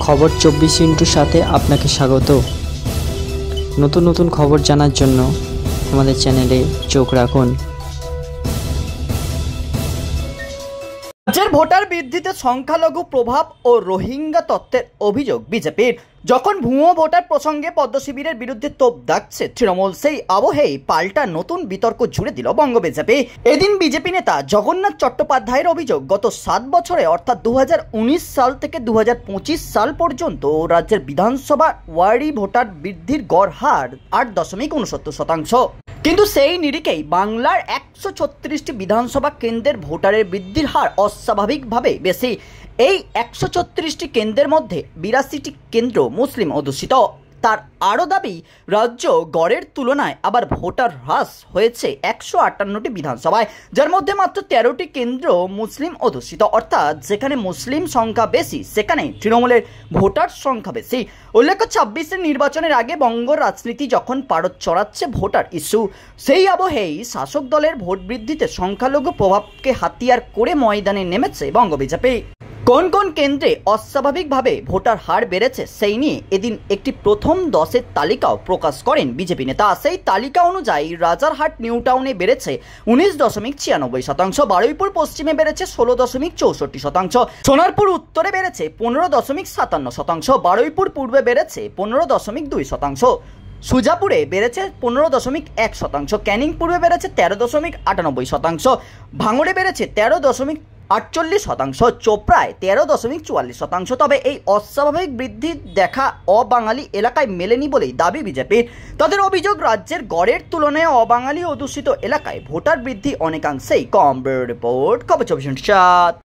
খবর 24 সাথে আপনাকে স্বাগত। নতুন নতুন খবর জানার জন্য আমাদের চ্যানেলে চোখ রাখুন। রাজ্যের ভোটার বৃদ্ধিতে সংখ্যালঘু প্রভাব ও রোহিঙ্গা তত্ত্বের অভিযোগ বিজেপির। যখন ভুয়ো ভোটার প্রসঙ্গে পদ্ম শিবিরের বিরুদ্ধে তোপ দাগছে তৃণমূল, সেই আবহেই পাল্টা নতুন বিতর্ক জুড়ে দিল বঙ্গ বিজেপি। এদিন বিজেপি নেতা জগন্নাথ চট্টোপাধ্যায়ের অভিযোগ, গত 7 বছরে অর্থাৎ 2019 সাল থেকে 2025 সাল পর্যন্ত রাজ্যের বিধানসভা ওয়ার্ডি ভোটার বৃদ্ধির গড় হার 8.69%। কিন্তু সেই নিরিখেই বাংলার 136টি বিধানসভা কেন্দ্রের ভোটারের বৃদ্ধির হার অস্বাভাবিকভাবে বেশি। এই 136টি কেন্দ্রের মধ্যে 82টি কেন্দ্র মুসলিম অধ্যুষিত। তার আরও দাবি, রাজ্য গড়ের তুলনায় আবার ভোটার হ্রাস হয়েছে 158টি বিধানসভায়, যার মধ্যে মাত্র 13টি কেন্দ্র মুসলিম অধ্যুষিত, অর্থাৎ যেখানে মুসলিম সংখ্যা বেশি সেখানে তৃণমূলের ভোটার সংখ্যা বেশি। উল্লেখ্য, 26-এর নির্বাচনের আগে বঙ্গ রাজনীতি যখন পারদ চড়াচ্ছে ভোটার ইস্যু, সেই আবহেই শাসক দলের ভোট বৃদ্ধিতে সংখ্যালঘু প্রভাবকে হাতিয়ার করে ময়দানে নেমেছে বঙ্গ বিজেপি। কোন কোন কেন্দ্রে অস্বাভাবিকভাবে ভোটার হার বেড়েছে সেই নিয়ে এদিন একটি প্রথম 10-এর তালিকাও প্রকাশ করেন বিজেপি নেতা। সেই তালিকা অনুযায়ী রাজারহাট নিউ টাউনে বেড়েছে 19.96%, বারুইপুর পশ্চিমে বেড়েছে 16.64%, সোনারপুর উত্তরে বেড়েছে 15.57%, বারুইপুর পূর্বে বেড়েছে 15.2%, সুজাপুরে বেড়েছে 15.1%, ক্যানিং পূর্বে বেড়েছে 13.98%, ভাঙড়ে বেড়েছে 13.48%, চোপড়ায় 13.44%। তবে এই অস্বাভাবিক বৃদ্ধি দেখা অবাঙালি এলাকায় মেলেনি বলেই দাবি বিজেপির। তাদের অভিযোগ, রাজ্যের গড়ের তুলনায় অবাঙালি অধ্যুষিত এলাকায় ভোটার বৃদ্ধি অনেকাংশেই কম। রিপোর্ট খবর 24/7।